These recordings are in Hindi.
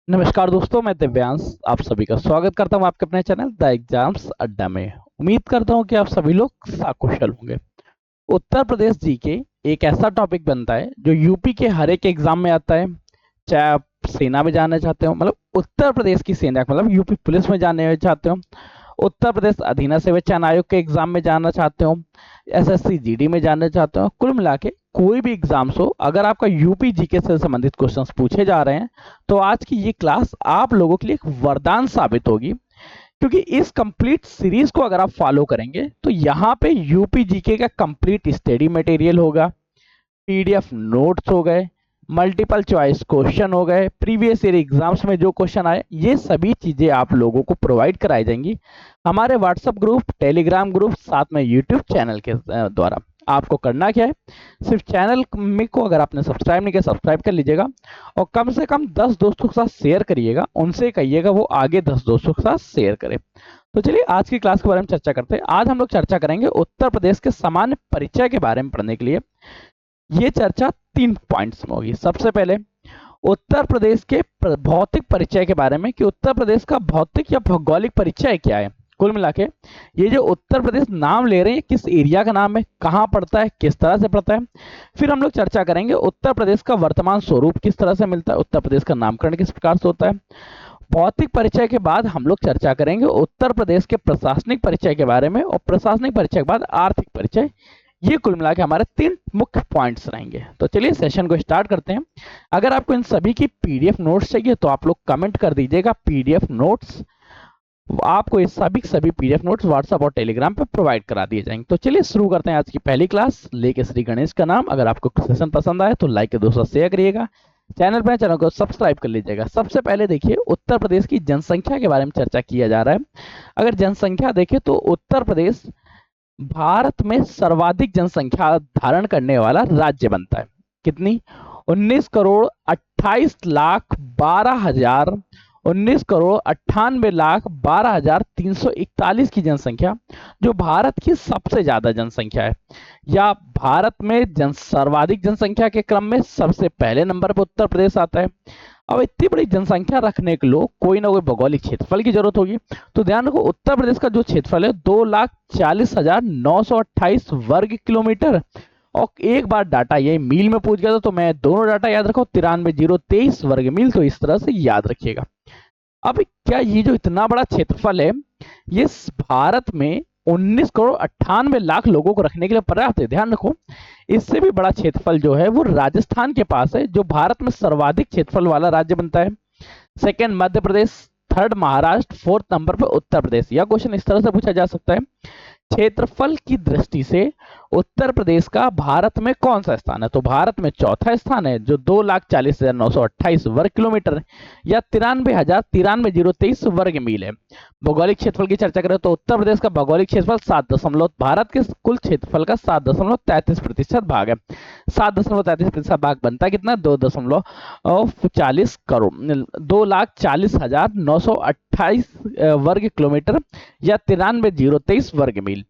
नमस्कार दोस्तों, मैं दिव्यांश आप सभी का स्वागत करता हूं आपके अपने चैनल द एग्जाम्स अड्डा में। उम्मीद करता हूं कि आप सभी लोग सकुशल होंगे। उत्तर प्रदेश जीके एक ऐसा टॉपिक बनता है जो यूपी के हर एक एग्जाम में आता है। चाहे आप सेना में जाना चाहते हो, मतलब उत्तर प्रदेश की सेना, मतलब यूपी पुलिस में जाने चाहते हो, उत्तर प्रदेश अधीनस्थ सेवा चयन आयोग के एग्जाम में जाना चाहते हो, एसएससी जीडी में जाना चाहते हो, कुल मिला के कोई भी एग्जाम्स हो, अगर आपका यूपी जीके से संबंधित क्वेश्चंस पूछे जा रहे हैं तो आज की ये क्लास आप लोगों के लिए एक वरदान साबित होगी। क्योंकि इस कंप्लीट सीरीज को अगर आप फॉलो करेंगे तो यहाँ पे यूपी जीके का कंप्लीट स्टडी मटेरियल होगा, पीडीएफ नोट्स हो गए, मल्टीपल चॉइस क्वेश्चन हो गए, प्रीवियस ईयर एग्जाम्स में जो क्वेश्चन आए, ये सभी चीजें आप लोगों को प्रोवाइड कराई जाएंगी हमारे व्हाट्सएप ग्रुप, टेलीग्राम ग्रुप, साथ में यूट्यूब चैनल के द्वारा। आपको करना क्या है, सिर्फ चैनल में को अगर आपने सब्सक्राइब नहीं किया सब्सक्राइब कर लीजिएगा और कम से कम 10 दोस्तों के साथ शेयर करिएगा, उनसे कहिएगा वो आगे 10 दोस्तों के साथ शेयर करें। तो चलिए आज की क्लास के बारे में चर्चा करते हैं। आज हम लोग चर्चा करेंगे उत्तर प्रदेश के सामान्य परिचय के बारे में पढ़ने के लिए। ये चर्चा 3 पॉइंट्स में होगी। सबसे पहले उत्तर प्रदेश के भौतिक परिचय के बारे में कि उत्तर प्रदेश का भौतिक या भौगोलिक परिचय क्या है। कुल मिला के ये जो उत्तर प्रदेश नाम ले रहे हैं किस एरिया का नाम है, कहाँ पड़ता है, किस तरह से पड़ता है। फिर हम लोग चर्चा करेंगे उत्तर प्रदेश का वर्तमान स्वरूप किस तरह से मिलता है, उत्तर प्रदेश का नामकरण किस प्रकार से होता है। भौतिक परिचय के बाद हम लोग चर्चा करेंगे उत्तर प्रदेश के प्रशासनिक परिचय के बारे में और प्रशासनिक परिचय के बाद आर्थिक परिचय। ये कुल मिला के हमारे 3 मुख्य पॉइंट्स रहेंगे। तो चलिए सेशन को स्टार्ट करते हैं। अगर आपको इन सभी की पीडीएफ नोट्स चाहिए तो आप लोग कमेंट कर दीजिएगा पीडीएफ नोट्स। आपको ये सभी पीडीएफ नोट्स व्हाट्सएप और टेलीग्राम पे प्रोवाइड करा दिए जाएंगे। तो चलिए शुरू करते हैं आज की पहली क्लास लेके श्री गणेश का नाम। अगर आपको सेशन पसंद आए तो लाइक के दोस्तों शेयर करिएगा, चैनल को सब्सक्राइब कर लीजिएगा। सबसे पहले देखिए उत्तर प्रदेश की जनसंख्या के बारे में चर्चा किया जा रहा है। अगर जनसंख्या देखें तो उत्तर प्रदेश भारत में सर्वाधिक जनसंख्या धारण करने वाला राज्य बनता है। कितनी? 19 करोड़ 28 लाख 12 हजार 341 की जनसंख्या, जो भारत की सबसे ज्यादा जनसंख्या है, या भारत में सर्वाधिक जनसंख्या के क्रम में सबसे पहले नंबर पर उत्तर प्रदेश आता है। अब इतनी बड़ी जनसंख्या रखने के लिए कोई ना कोई भौगोलिक क्षेत्रफल की जरूरत होगी। तो ध्यान रखो उत्तर प्रदेश का जो क्षेत्रफल है 2,40,928 वर्ग किलोमीटर। और एक बार डाटा ये मील में पूछ गया था तो मैं दोनों डाटा याद रखो, 93,023 वर्ग मील। तो इस तरह से याद रखिएगा। अब क्या ये जो इतना बड़ा क्षेत्रफल है ये भारत में 19 करोड़ 98 लाख लोगों को रखने के लिए पर्याप्त है? ध्यान रखो इससे भी बड़ा क्षेत्रफल जो है वो राजस्थान के पास है, जो भारत में सर्वाधिक क्षेत्रफल वाला राज्य बनता है। Second Madhya Pradesh, third Maharashtra, fourth number पर उत्तर प्रदेश। यह क्वेश्चन इस तरह से पूछा जा सकता है, क्षेत्रफल की दृष्टि से उत्तर प्रदेश का भारत में कौन सा स्थान है? तो भारत में चौथा स्थान है जो 2,40,928 वर्ग किलोमीटर या 93,023 वर्ग मील है। भौगोलिक क्षेत्रफल की चर्चा करें तो उत्तर प्रदेश का भौगोलिक क्षेत्रफल 7 भारत के कुल क्षेत्रफल का 7.33% भाग है। 7.33% भाग बनता है कितना? 2.40 करोड़ 2,40,928 वर्ग किलोमीटर या 93,023 वर्ग मील।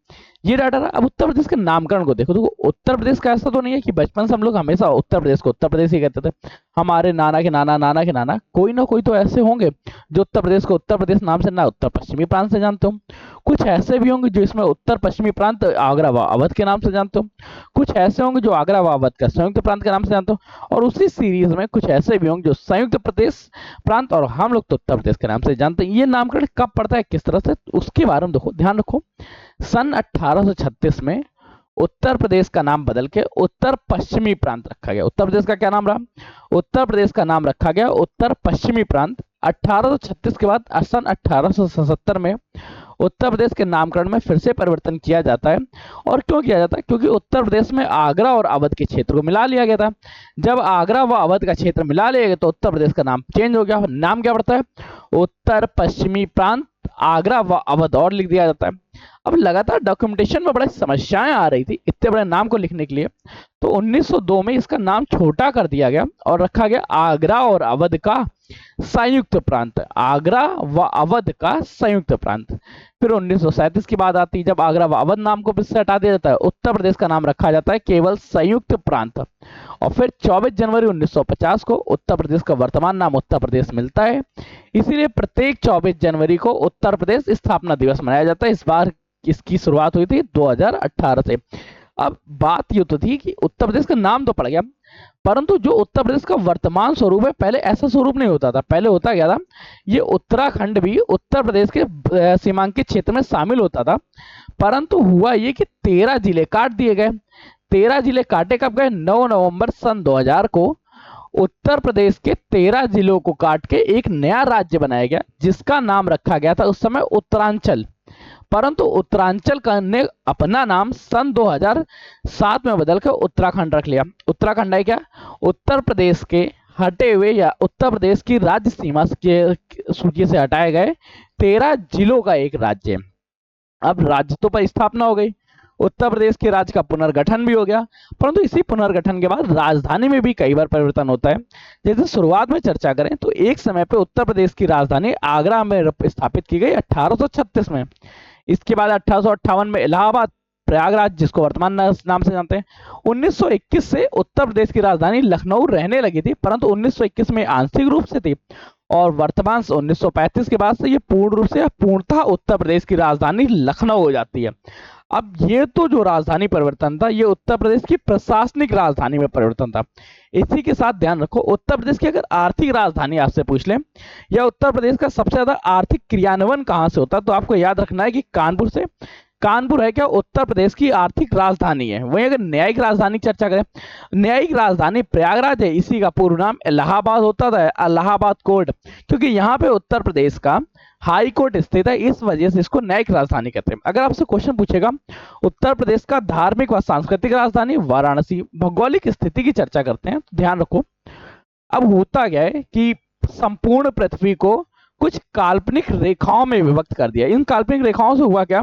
ये डाटा रहा। अब उत्तर प्रदेश के नामकरण को देखो। उत्तर प्रदेश का ऐसा तो नहीं है कि बचपन से हम लोग हमेशा उत्तर प्रदेश को उत्तर प्रदेश ही कहते थे। हमारे नाना के नाना, नाना के नाना, कोई ना कोई तो ऐसे होंगे जो उत्तर प्रदेश को उत्तर प्रदेश नाम से ना उत्तर पश्चिमी प्रांत से जानते हो। कुछ ऐसे भी होंगे जो इसमें उत्तर पश्चिमी प्रांत आगरा व अवध के नाम से जानते हो। कुछ ऐसे होंगे जो आगरा व अवध का संयुक्त प्रांत के नाम से जानते हो। और उसी सीरीज में कुछ ऐसे भी होंगे जो संयुक्त प्रदेश प्रांत और हम लोग तो उत्तर प्रदेश के नाम से जानते हैं। ये नामकरण कब पड़ता है, किस तरह से, उसके बारे में देखो। ध्यान रखो सन 1836 में उत्तर प्रदेश का नाम बदल के उत्तर पश्चिमी प्रांत रखा गया। उत्तर प्रदेश का क्या नाम रहा? उत्तर प्रदेश का नाम रखा गया उत्तर पश्चिमी प्रांत। 1836 के बाद सन 1877 में उत्तर प्रदेश के नामकरण में फिर से परिवर्तन किया जाता है। और क्यों किया जाता है? क्योंकि उत्तर प्रदेश में आगरा और अवध के क्षेत्र को मिला लिया गया था। जब आगरा व अवध का क्षेत्र मिला लिया गया तो उत्तर प्रदेश का नाम चेंज हो गया। नाम क्या पड़ता है? उत्तर पश्चिमी प्रांत, आगरा व अवध और लिख दिया जाता है। अब लगातार डॉक्यूमेंटेशन में बड़ी समस्याएं आ रही थी इतने बड़े नाम को लिखने के लिए, तो 1902 में इसका नाम छोटा कर दिया गया और रखा गया आगरा और अवध का संयुक्त प्रांत। आगरा व अवध का संयुक्त प्रांत। फिर 1937 की बात आती है, जब आगरा व अवध नाम को फिर से हटा दिया जाता है, उत्तर प्रदेश का नाम रखा जाता है केवल संयुक्त प्रांत। और फिर 24 जनवरी 1950 को उत्तर प्रदेश का वर्तमान नाम उत्तर प्रदेश मिलता है। इसीलिए प्रत्येक 24 जनवरी को उत्तर प्रदेश स्थापना दिवस मनाया जाता है। इस बार इसकी शुरुआत हुई थी 2018 से। अब बात ये तो थी कि उत्तर प्रदेश का नाम तो पड़ गया, परंतु जो उत्तर प्रदेश का वर्तमान स्वरूप है, पहले ऐसा स्वरूप नहीं होता था। पहले होता क्या था, ये उत्तराखंड भी उत्तर प्रदेश के सीमांकित क्षेत्र में शामिल होता था, परंतु हुआ ये कि 13 जिले काट दिए गए। 13 जिले काटे कब गए? 9 नवंबर सन 2000 को उत्तर प्रदेश के 13 जिलों को काट के एक नया राज्य बनाया गया, जिसका नाम रखा गया था उस समय उत्तरांचल। परंतु उत्तरांचल ने अपना नाम सन 2007 में बदलकर उत्तराखंड रख लिया। उत्तराखंड है क्या? उत्तर प्रदेश के हटे हुए या उत्तर प्रदेश की राज्य सीमा के सूची से हटाए गए 13 जिलों का एक राज्य। अब राज्य तो पर स्थापना हो गई, उत्तर प्रदेश के राज्य का पुनर्गठन भी हो गया, परंतु इसी पुनर्गठन के बाद राजधानी में भी कई बार परिवर्तन होता है। जैसे शुरुआत में चर्चा करें तो एक समय पे उत्तर प्रदेश की राजधानी आगरा में स्थापित की गई 1836 में। इसके बाद 1858 में इलाहाबाद, प्रयागराज जिसको वर्तमान नाम से जानते हैं। 1921 से उत्तर प्रदेश की राजधानी लखनऊ रहने लगी थी, परंतु 1921 में आंशिक रूप से थी, और वर्तमान 1935 के बाद से ये पूर्ण रूप से पूर्णतः उत्तर प्रदेश की राजधानी लखनऊ हो जाती है। अब ये तो जो राजधानी परिवर्तन था, ये उत्तर प्रदेश की प्रशासनिक राजधानी में परिवर्तन था। इसी के साथ ध्यान रखो, उत्तर प्रदेश की अगर आर्थिक राजधानी आपसे पूछ लें या उत्तर प्रदेश का सबसे ज्यादा आर्थिक क्रियान्वयन कहाँ से होता है, तो आपको याद रखना है कि कानपुर से। कानपुर है क्या? उत्तर प्रदेश की आर्थिक राजधानी है। वहीं अगर न्यायिक राजधानी की चर्चा करें, न्यायिक राजधानी प्रयागराज है। इसी का पूर्ण नाम इलाहाबाद होता था, इलाहाबाद कोर्ट, क्योंकि यहाँ पे उत्तर प्रदेश का हाई कोर्ट स्थित है, इस वजह से इसको न्यायिक राजधानी कहते हैं। अगर आपसे क्वेश्चन पूछेगा उत्तर प्रदेश का धार्मिक व सांस्कृतिक राजधानी वाराणसी। भौगोलिक स्थिति की चर्चा करते हैं तो ध्यान रखो, अब होता क्या है कि संपूर्ण पृथ्वी को कुछ काल्पनिक रेखाओं में विभक्त कर दिया। इन काल्पनिक रेखाओं से हुआ क्या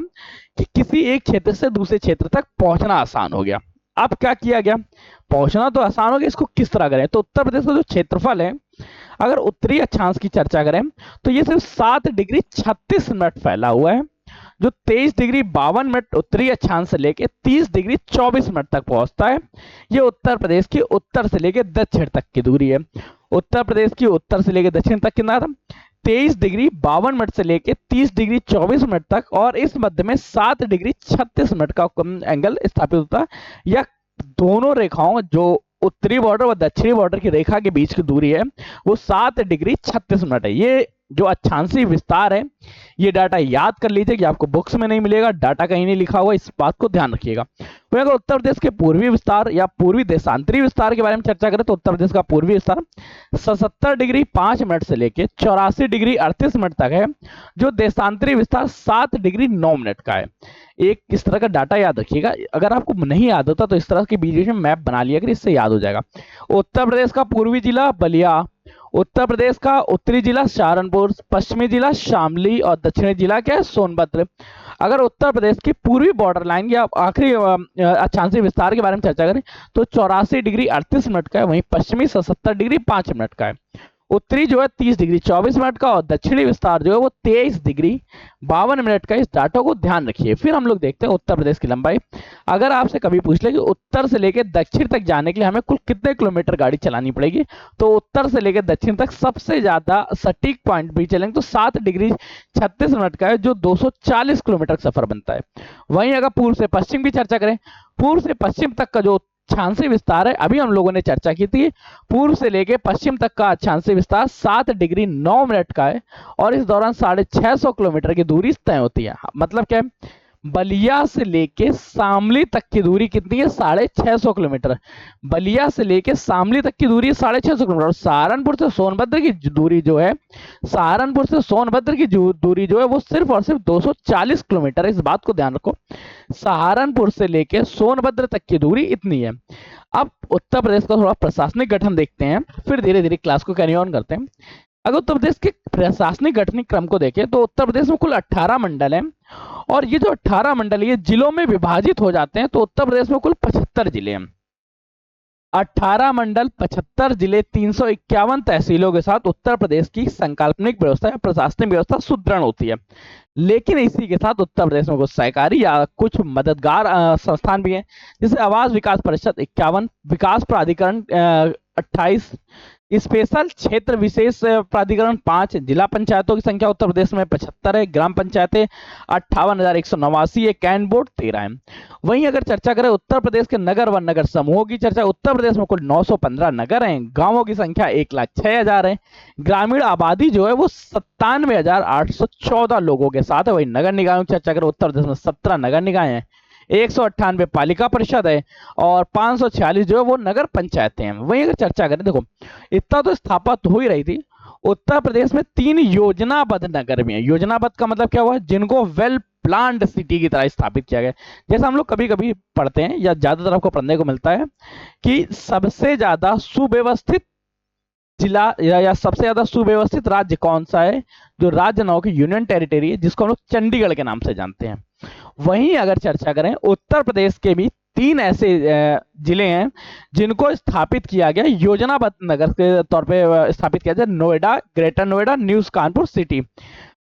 कि किसी एक क्षेत्र से दूसरे क्षेत्र तक पहुंचना आसान हो गया। अब क्या किया गया? पहुंचना तो आसान हो गया, इसको किस तरह करें? तो उत्तर प्रदेश का जो क्षेत्रफल है, अगर उत्तरी अक्षांश की चर्चा करें तो ये सिर्फ 7 डिग्री 36 मिनट फैला हुआ है, जो 23 डिग्री 52 मिनट उत्तरी अक्षांश से लेके 30 डिग्री 24 मिनट तक पहुंचता है। ये उत्तर प्रदेश की उत्तर से लेके दक्षिण तक की दूरी है। उत्तर प्रदेश की उत्तर से लेके दक्षिण तक कितना था? 23 डिग्री 52 मिनट से लेके 30 डिग्री 24 मिनट तक, और इस मध्य में 7 डिग्री 36 मिनट का एंगल स्थापित होता है। यह दोनों रेखाओं, जो उत्तरी बॉर्डर व दक्षिणी बॉर्डर की रेखा के बीच की दूरी है, वो 7 डिग्री 36 मिनट है। ये जो अक्षांशीय विस्तार है, ये डाटा याद कर लीजिए कि आपको बुक्स में नहीं मिलेगा, डाटा कहीं नहीं लिखा हुआ, इस बात को ध्यान रखिएगा। वहीं अगर उत्तर प्रदेश के पूर्वी विस्तार या पूर्वी देशांतरी विस्तार के बारे में चर्चा करें तो उत्तर प्रदेश का पूर्वी विस्तार 77 डिग्री 5 मिनट से लेके 84 डिग्री 38 मिनट तक है, जो देशांतरी विस्तार 7 डिग्री 9 मिनट का है। एक इस तरह का डाटा याद रखिएगा, अगर आपको नहीं याद होता तो इस तरह के बीच में मैप बना लिया, इससे याद हो जाएगा। उत्तर प्रदेश का पूर्वी जिला बलिया, उत्तर प्रदेश का उत्तरी जिला सहारनपुर, पश्चिमी जिला शामली और दक्षिणी जिला क्या है? सोनभद्र। अगर उत्तर प्रदेश की पूर्वी बॉर्डर लाइन या आखिरी अक्षांशीय विस्तार के बारे में चर्चा करें तो 84 डिग्री 38 मिनट का है, वहीं पश्चिमी 77 डिग्री 5 मिनट का है। उत्तरी जो है 30 डिग्री 24 मिनट का, और दक्षिणी विस्तार जो है वो 23 डिग्री 52 मिनट का। इस डाटा को ध्यान रखिए। फिर हम लोग देखते हैं उत्तर प्रदेश की लंबाई। अगर आपसे कभी पूछ ले कि उत्तर से लेकर दक्षिण तक जाने के लिए हमें कुल कितने किलोमीटर गाड़ी चलानी पड़ेगी, तो उत्तर से लेकर दक्षिण तक सबसे ज्यादा सटीक पॉइंट भी चलेंगे तो 7 डिग्री 36 मिनट का है, जो 240 किलोमीटर का सफर बनता है। वहीं अगर पूर्व से पश्चिम की चर्चा करें, पूर्व से पश्चिम तक का जो अक्षांशीय विस्तार है, अभी हम लोगों ने चर्चा की थी, पूर्व से लेके पश्चिम तक का अक्षांशीय विस्तार 7 डिग्री 9 मिनट का है, और इस दौरान 650 किलोमीटर की दूरी तय होती है। मतलब क्या है? बलिया से लेके शामली तक की दूरी कितनी है? 650 किलोमीटर। बलिया से लेके शामली तक की दूरी 650 किलोमीटर। और सहारनपुर से सोनभद्र की दूरी जो है, सहारनपुर से सोनभद्र की दूरी जो है वो सिर्फ और सिर्फ 240 किलोमीटर है। इस बात को ध्यान रखो, सहारनपुर से लेके सोनभद्र तक की दूरी इतनी है। अब उत्तर प्रदेश का थोड़ा प्रशासनिक गठन देखते हैं, फिर धीरे धीरे क्लास को कैरी ऑन करते हैं। अगर उत्तर प्रदेश के प्रशासनिक गठनिक क्रम को देखें तो उत्तर प्रदेश में कुल 18 मंडल हैं, और ये जो 18 मंडल ये जिलों में विभाजित हो जाते हैं, तो उत्तर प्रदेश में कुल 75 जिले हैं। 18 मंडल, 75 जिले, 351 तहसीलों के साथ उत्तर प्रदेश की संकल्पनिक व्यवस्था या प्रशासनिक व्यवस्था सुदृढ़ होती है। लेकिन इसी के साथ उत्तर प्रदेश में कुछ सहकारी या कुछ मददगार संस्थान भी हैं, जैसे आवास विकास परिषद 51, विकास प्राधिकरण 28, स्पेशल क्षेत्र विशेष प्राधिकरण 5, जिला पंचायतों की संख्या उत्तर प्रदेश में 75 है, ग्राम पंचायतें 58,189 है, कैंट बोर्ड 13 है। वहीं अगर चर्चा करें उत्तर प्रदेश के नगर व नगर समूहों की चर्चा, उत्तर प्रदेश में कुल 915 नगर हैं, गांवों की संख्या 1,06,000 है, ग्रामीण आबादी जो है वो 97,814 लोगों के साथ है। वही नगर निकायों की चर्चा करें, उत्तर प्रदेश में 17 नगर निकाय हैं, 198 पालिका परिषद है, और 546 जो है वो नगर पंचायतें हैं। वहीं अगर चर्चा करें, देखो इतना तो स्थापना हो ही रही थी, उत्तर प्रदेश में 3 योजनाबद्ध नगर भी हैं। योजनाबद्ध का मतलब क्या हुआ, जिनको वेल प्लान्ड सिटी की तरह स्थापित किया गया। जैसा हम लोग कभी कभी पढ़ते हैं या ज्यादातर आपको पढ़ने को मिलता है कि सबसे ज्यादा सुव्यवस्थित जिला या सबसे ज्यादा सुव्यवस्थित राज्य कौन सा है, जो राज्य नाम की यूनियन टेरिटरी है, जिसको हम लोग चंडीगढ़ के नाम से जानते हैं। वहीं अगर चर्चा करें उत्तर प्रदेश के भी 3 ऐसे जिले हैं जिनको स्थापित किया गया योजनाबद्ध नगर के तौर पे स्थापित किया जाए, Noida, greater Noida, new Kanpur city.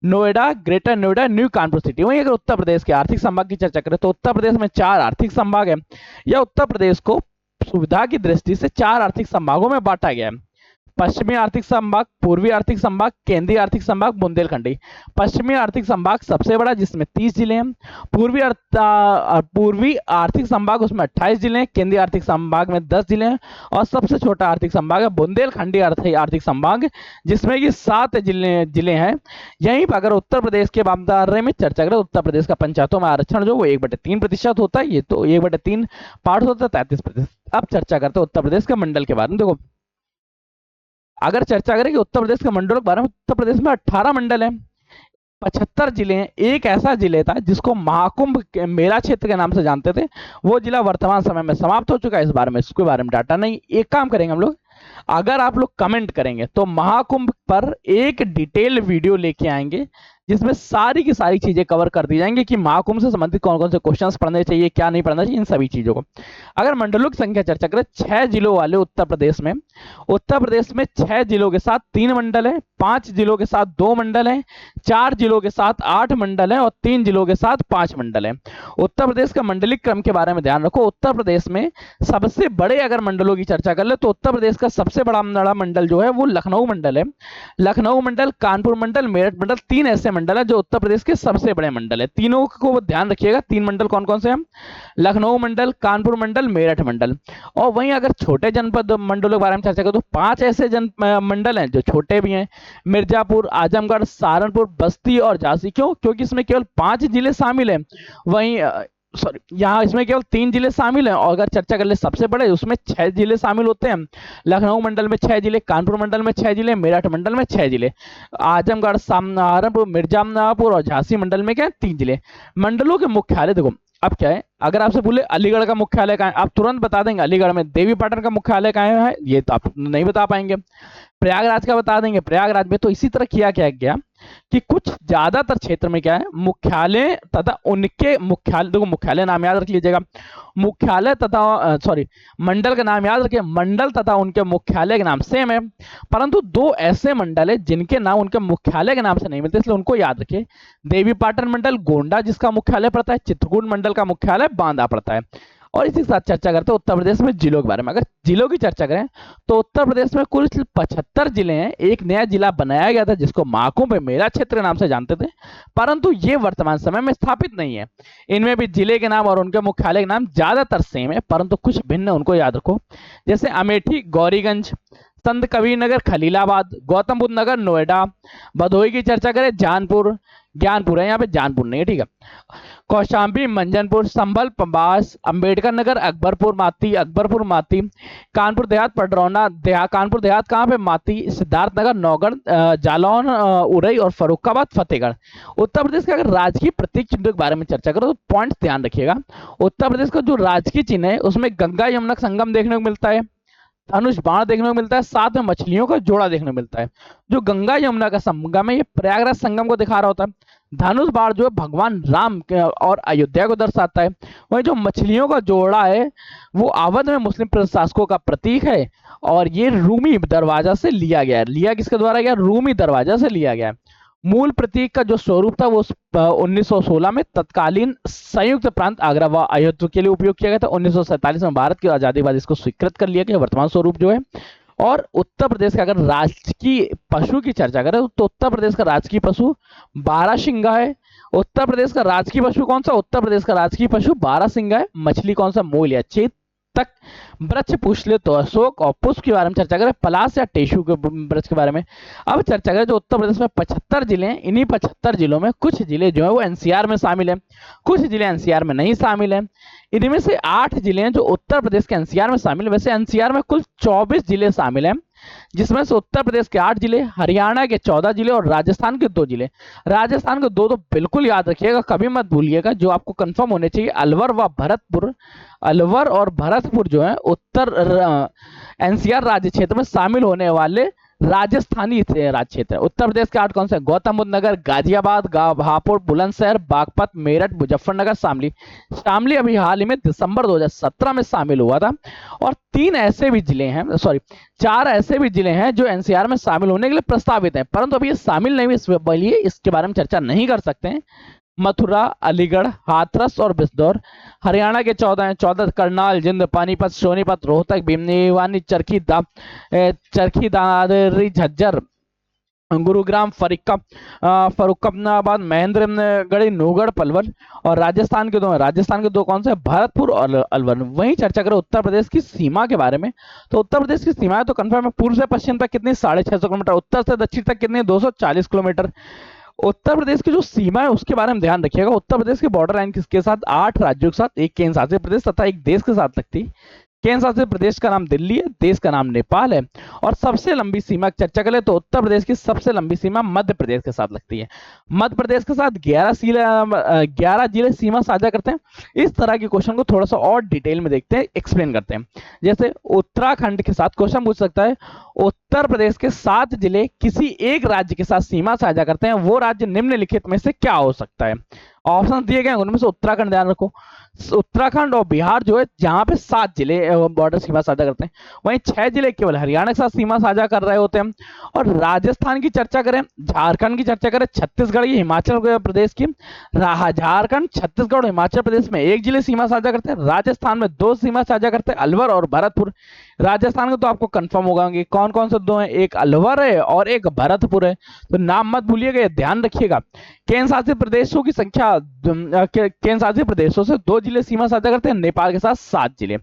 Noida, greater Noida, new Kanpur city. वहीं अगर उत्तर प्रदेश के आर्थिक संभाग की चर्चा करें तो उत्तर प्रदेश में 4 आर्थिक संभाग है, या उत्तर प्रदेश को सुविधा की दृष्टि से 4 आर्थिक संभागों में बांटा गया है। पश्चिमी आर्थिक संभाग, पूर्वी आर्थिक संभाग, केंद्रीय आर्थिक संभाग, बुंदेलखंडी। पश्चिमी आर्थिक संभाग सबसे बड़ा, जिसमें 30 जिले हैं। पूर्वी आर्थिक संभाग, उसमें 28 जिले हैं। केंद्रीय आर्थिक संभाग में 10 जिले हैं, और सबसे छोटा आर्थिक संभाग है बुंदेलखंडी आर्थिक संभाग, जिसमें कि 7 जिले हैं। यहीं पर अगर उत्तर प्रदेश के बारे में चर्चा करें, उत्तर प्रदेश का पंचायतों में आरक्षण जो वो 1/3% होता है, ये तो 1/3 पार्ट होता है, 33%। अब चर्चा करते हैं उत्तर प्रदेश के मंडल के बारे में। देखो अगर चर्चा करें कि उत्तर प्रदेश के मंडलों के बारे में, उत्तर प्रदेश में 18 मंडल हैं, 75 जिले हैं। एक ऐसा जिले था जिसको महाकुंभ मेला क्षेत्र के नाम से जानते थे, वो जिला वर्तमान समय में समाप्त हो चुका है। इस बारे में, इसके बारे में डाटा नहीं। एक काम करेंगे हम लोग, अगर आप लोग कमेंट करेंगे तो महाकुंभ पर एक डिटेल वीडियो लेके आएंगे, जिसमें सारी की सारी चीजें कवर कर दी जाएंगी कि महाकुंभ से संबंधित कौन कौन से क्वेश्चंस पढ़ने चाहिए, क्या नहीं पढ़ना चाहिए, इन सभी चीजों को। अगर मंडलों की संख्या चर्चा करें, 6 जिलों वाले उत्तर प्रदेश में 6 जिलों के साथ 3 मंडल है, 5 जिलों के साथ 2 मंडल है, 4 जिलों के साथ 8 मंडल है, और 3 जिलों के साथ 5 मंडल है। उत्तर प्रदेश का मंडलिक क्रम के बारे में ध्यान रखो। उत्तर प्रदेश में सबसे बड़े अगर मंडलों की चर्चा कर ले तो उत्तर प्रदेश का सबसे बड़ा मंडल जो है वो लखनऊ मंडल है। लखनऊ मंडल, कानपुर मंडल, मेरठ मंडल, 3 ऐसे मंडल है जो उत्तर प्रदेश के सबसे बड़े मंडल है। तीनों को ध्यान रखिएगा, 3 मंडल कौन कौन से हैं, लखनऊ मंडल, कानपुर मंडल, मेरठ मंडल। और वहीं अगर छोटे जनपद मंडलों के बारे में चर्चा करें तो 5 ऐसे मंडल हैं जो छोटे भी हैं, मिर्जापुर, आजमगढ़, सहारनपुर, बस्ती और झांसी। क्यों? क्योंकि इसमें केवल 5 जिले शामिल हैं। वहीं यहाँ इसमें केवल 3 जिले शामिल हैं, और अगर चर्चा कर ले सबसे बड़े, उसमें 6 जिले शामिल होते हैं। लखनऊ मंडल में 6 जिले, कानपुर मंडल में 6 जिले, मेरठ मंडल में 6 जिले, आजमगढ़, सहारनपुर, मिर्जापुर और झांसी मंडल में क्या है, 3 जिले। मंडलों के मुख्यालय देखो अब क्या है, अगर आपसे बोले अलीगढ़ का मुख्यालय कहाँ है, आप तुरंत बता देंगे अलीगढ़ में। देवी पाटन का मुख्यालय कहाँ है, ये तो आप नहीं बता पाएंगे। प्रयागराज का बता देंगे, प्रयागराज में। तो इसी तरह किया क्या गया कि कुछ ज्यादातर क्षेत्र में क्या है, मुख्यालय तथा उनके मुख्यालय, देखो मुख्यालय नाम याद रख लीजिएगा, मुख्यालय तथा मंडल का नाम याद रखिए, मंडल तथा उनके मुख्यालय के नाम सेम है, परंतु 2 ऐसे मंडल है जिनके नाम उनके मुख्यालय के नाम से नहीं मिलते, इसलिए उनको याद रखिए। देवी पाटन मंडल गोंडा जिसका मुख्यालय पड़ता है, चित्रकूट मंडल का मुख्यालय बांदा पड़ता है। और इसी के साथ चर्चा करते हैं उत्तर प्रदेश में जिलों के बारे में। अगर जिलों की चर्चा करें तो उत्तर प्रदेश में कुल 75 जिले हैं। एक नया जिला बनाया गया था जिसको महाकुंभ मेला क्षेत्र के नाम से जानते थे, परंतु ये वर्तमान समय में स्थापित नहीं है। इनमें भी जिले के नाम और उनके मुख्यालय के नाम ज्यादातर सेम है, परंतु कुछ भिन्न, उनको याद रखो। जैसे अमेठी गौरीगंज, संत कबीर नगर खलीलाबाद, गौतम बुद्ध नगर नोएडा। भदोही की चर्चा करें, ज्ञानपुर है, यहाँ पे जानपुर नहीं है, ठीक है। कौशाम्बी मंजनपुर, संभल पबास, अंबेडकर नगर अकबरपुर माती, कानपुर देहात पडरौना, कानपुर देहात कहाँ पे, माती, सिद्धार्थ नगर नौगढ़, जालौन उरई और फरुखाबाद फतेहगढ़। उत्तर प्रदेश के अगर राजकीय प्रतीक चिन्हों के बारे में चर्चा करो तो पॉइंट्स ध्यान रखिएगा। उत्तर प्रदेश का जो राजकीय चिन्ह है उसमें गंगा यमुना संगम देखने को मिलता है, धनुष बाण देखने को मिलता है, साथ में मछलियों का जोड़ा देखने को मिलता है। जो गंगा यमुना का संगम है ये प्रयागराज संगम को दिखा रहा होता है। धनुष बाण जो है भगवान राम और अयोध्या को दर्शाता है। वही जो मछलियों का जोड़ा है वो अवध में मुस्लिम प्रशासकों का प्रतीक है और ये रूमी दरवाजा से लिया गया है। लिया किसके द्वारा गया? रूमी दरवाजा से लिया गया है। मूल प्रतीक का जो स्वरूप था वो 1916 में तत्कालीन संयुक्त प्रांत आगरा व अयोध्या के लिए उपयोग किया गया था। 1947 में भारत की आजादी के बाद इसको स्वीकृत कर लिया गया वर्तमान स्वरूप जो है। और उत्तर प्रदेश का अगर राजकीय पशु की चर्चा करें तो उत्तर प्रदेश का राजकीय पशु बारहसिंगा है। उत्तर प्रदेश का राजकीय पशु कौन सा? उत्तर प्रदेश का राजकीय पशु बारहसिंगा है। मछली कौन सा? मोल या चेतक। वृक्ष पूछ ले तो अशोक, और पुष्प के बारे में चर्चा करें पलाश या टेशु के वृक्ष के बारे में। अब चर्चा करें जो उत्तर प्रदेश में 75 जिले हैं, इन्हीं 75 जिलों में कुछ जिले जो है वो एनसीआर में शामिल है, कुछ जिले एनसीआर में नहीं शामिल है। इनमें से 8 जिले हैं जो उत्तर प्रदेश के एनसीआर में शामिल है। वैसे एनसीआर में कुल 24 जिले शामिल हैं, जिसमें से उत्तर प्रदेश के 8 जिले, हरियाणा के 14 जिले और राजस्थान के 2 जिले। राजस्थान के 2 तो बिल्कुल याद रखिएगा, कभी मत भूलिएगा, जो आपको कंफर्म होने चाहिए अलवर व भरतपुर। अलवर और भरतपुर जो है उत्तर एनसीआर राज्य क्षेत्र में शामिल होने वाले राजस्थानी राज्य क्षेत्र है। उत्तर प्रदेश के 8 कौन से? गौतम बुद्ध नगर, गाजियाबाद, हापुड़, बुलंदशहर, बागपत, मेरठ, मुजफ्फरनगर, शामली। शामली अभी हाल ही में दिसंबर 2017 में शामिल हुआ था। और 3 ऐसे भी जिले हैं, सॉरी 4 ऐसे भी जिले हैं जो एनसीआर में शामिल होने के लिए प्रस्तावित हैं, परंतु अभी ये शामिल नहीं हुए, इसके बारे में चर्चा नहीं कर सकते हैं। मथुरा, अलीगढ़, हाथरस और बिजनौर। हरियाणा के 14 हैं, 14 करनाल, जिंद, पानीपत, सोनीपत, रोहतक, भिवानी, चरखी दादरी, झज्जर, गुरुग्राम, फरुखाबाद, महेंद्रगढ़, नूगढ़, पलवल। और राजस्थान के 2 हैं, राजस्थान के 2 कौन से? भरतपुर और अलवर। वहीं चर्चा करें उत्तर प्रदेश की सीमा के बारे में, तो उत्तर प्रदेश की सीमा तो कंफर्म है, पूर्व से पश्चिम तक कितनी? 650 किलोमीटर। उत्तर से दक्षिण तक कितनी? 240 किलोमीटर। उत्तर प्रदेश की जो सीमा है उसके बारे में ध्यान रखिएगा। उत्तर प्रदेश की बॉर्डर लाइन किसके साथ? 8 राज्यों के साथ, एक केंद्र शासित प्रदेश तथा एक देश के साथ लगती है। केंद्र शासित प्रदेश का नाम दिल्ली है, देश का नाम नेपाल है। और सबसे लंबी सीमा की चर्चा करें तो उत्तर प्रदेश की सबसे लंबी सीमा मध्य प्रदेश के साथ लगती है। मध्य प्रदेश के साथ 11 जिले सीमा साझा करते हैं। इस तरह के क्वेश्चन को थोड़ा सा और डिटेल में देखते हैं, एक्सप्लेन करते हैं। जैसे उत्तराखंड के साथ क्वेश्चन पूछ सकता है, उत्तर प्रदेश के 7 जिले किसी एक राज्य के साथ सीमा साझा करते हैं, वो राज्य निम्नलिखित में से क्या हो सकता है? ऑप्शन दिए गए उनमें से उत्तराखंड ध्यान रखो, उत्तराखंड और बिहार जो है जहां पे 7 जिले बॉर्डर सीमा साझा करते हैं, वहीं 6 जिले केवल हरियाणा के साथ सीमा साझा कर रहे होते हैं। और राजस्थान की चर्चा करें, झारखंड की चर्चा करें, छत्तीसगढ़, ये हिमाचल प्रदेश की, झारखंड, छत्तीसगढ़ और हिमाचल प्रदेश में 1 जिले सीमा साझा करते हैं। राजस्थान में 2 सीमा साझा करते हैं, अलवर और भरतपुर। राजस्थान में तो आपको कंफर्म होगा कि कौन कौन से 2 हैं, एक अलवर है और एक भरतपुर है, तो नाम मत भूलिएगा, ध्यान रखिएगा। केंद्र शासित प्रदेशों की संख्या, केंद्र शासित प्रदेशों से 2 जिले सीमा साझा करते हैं, नेपाल के साथ 7 जिले।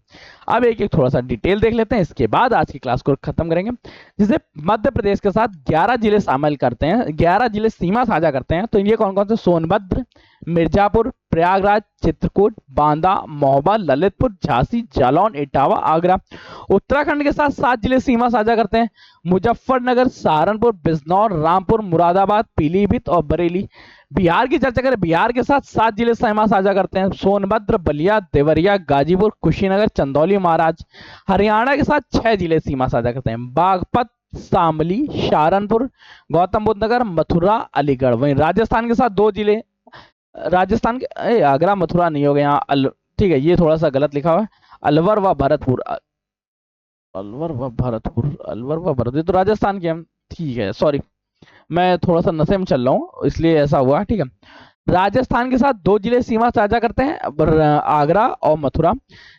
अब एक एक थोड़ा सा डिटेल देख लेते हैं, इसके बाद आज की क्लास को खत्म करेंगे। जिसे मध्य प्रदेश के साथ 11 जिले शामिल करते हैं, 11 जिले सीमा साझा करते हैं, तो ये कौन कौन से? सोनभद्र, मिर्जापुर, प्रयागराज, चित्रकूट, बांदा, महोबा, ललितपुर, झांसी, जालौन, इटावा, आगरा। उत्तराखंड के साथ 7 जिले सीमा साझा करते हैं, मुजफ्फरनगर, सहारनपुर, बिजनौर, रामपुर, मुरादाबाद, पीलीभीत और बरेली। बिहार की चर्चा करें, बिहार के साथ 7 जिले सीमा साझा करते हैं, सोनभद्र, बलिया, देवरिया, गाजीपुर, कुशीनगर, चंदौली, महाराज। हरियाणा के साथ 6 जिले सीमा साझा करते हैं, बागपत, शामली, सहारनपुर, गौतम बुद्ध नगर, मथुरा, अलीगढ़। वहीं राजस्थान के साथ 2 जिले, राजस्थान के आगरा मथुरा नहीं हो गया यहाँ, ठीक है, ये थोड़ा सा गलत लिखा हुआ है, अलवर व भरतपुर, अलवर व भरतपुर, अलवर व भरतपुर तो राजस्थान के हैं, ठीक है, सॉरी मैं थोड़ा सा नशे में चल रहा हूँ इसलिए ऐसा हुआ, ठीक है। राजस्थान के साथ 2 जिले सीमा साझा करते हैं, आगरा और मथुरा।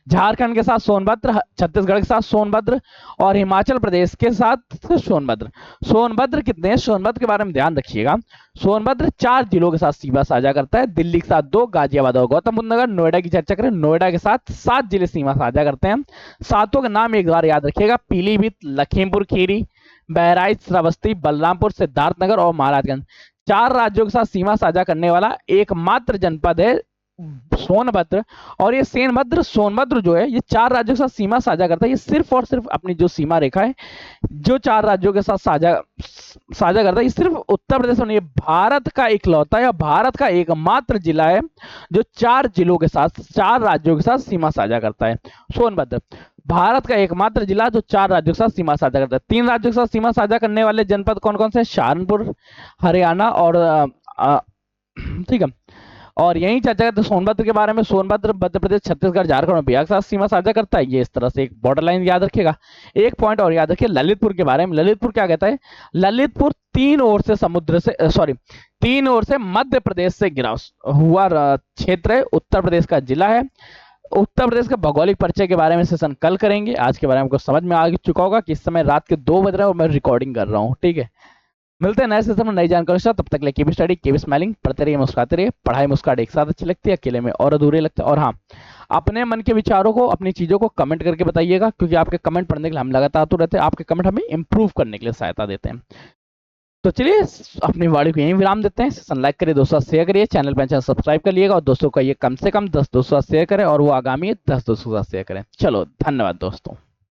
झारखंड के साथ सोनभद्र, छत्तीसगढ़ के साथ सोनभद्र और हिमाचल प्रदेश के साथ सोनभद्र। सोनभद्र कितने हैं? सोनभद्र के बारे में ध्यान रखिएगा, सोनभद्र 4 जिलों के साथ सीमा साझा करता है, दिल्ली के साथ 2, गाजियाबाद और गौतम बुद्ध नगर। नोएडा की चर्चा करें, नोएडा के साथ 7 जिले सीमा साझा करते हैं, 7 के नाम एक बार याद रखिएगा, पीलीभीत, लखीमपुर खीरी, बहराइच, श्रावस्ती, बलरामपुर, सिद्धार्थनगर और महाराजगंज। 4 राज्यों के साथ सीमा साझा करने वाला एकमात्र जनपद है सोनभद्र। और ये सोनभद्र जो है ये 4 राज्यों के साथ सीमा साझा करता है, ये सिर्फ और सिर्फ अपनी जो सीमा रेखा है जो 4 राज्यों के साथ साझा करता है, ये सिर्फ उत्तर प्रदेश में नहीं, भारत का इकलौता या भारत का एकमात्र जिला है जो 4 जिलों के साथ, 4 राज्यों के साथ सीमा साझा करता है, सोनभद्र। भारत का एकमात्र जिला जो 4 राज्यों के साथ सीमा साझा करता है। 3 राज्यों के साथ सीमा साझा करने वाले जनपद कौन कौन से हैं? सहारनपुर हरियाणा और ठीक है। और यही चर्चा करते हैं सोनभद्र के बारे में। सोनभद्र मध्य प्रदेश, छत्तीसगढ़, झारखंड और बिहार के साथ सीमा साझा करता है। ये इस तरह से एक बॉर्डर लाइन याद रखिएगा। एक पॉइंट और याद रखिए ललितपुर के बारे में। ललितपुर क्या कहता है? ललितपुर तीन ओर से समुद्र से तीन ओर से मध्य प्रदेश से घिरा हुआ क्षेत्र है। उत्तर प्रदेश का जिला है। उत्तर प्रदेश के भौगोलिक परिचय के बारे में सेशन कल करेंगे। आज के बारे में आपको समझ में आ चुका होगा कि इस समय रात के 2 बज रहे हैं और मैं रिकॉर्डिंग कर रहा हूँ। ठीक है, मिलते हैं नए सेशन में नई जानकारी के साथ। तब तक के लिए कीप स्टडी, कीप स्माइलिंग, पढ़ते रहिए, मुस्कुराते रहिए। पढ़ाई मुस्कुराहट एक साथ अच्छी लगती है, अकेले में और अधूरे लगते हैं। और हाँ, अपने मन के विचारों को, अपनी चीजों को कमेंट करके बताइएगा, क्योंकि आपके कमेंट पढ़ने के लिए हम लगातार तो रहते हैं। आपके कमेंट हमें इंप्रूव करने के लिए सहायता देते हैं। तो चलिए अपनी वाणी को यहीं विराम देते हैं। सेशन लाइक करिए, दोस्तों शेयर करिए, चैनल पर चैनल सब्सक्राइब कर लिएगा और दोस्तों का ये कम से कम 10 दोस्तों शेयर करें और वो आगामी 10 दोस्तों के साथ शेयर करें। चलो धन्यवाद दोस्तों।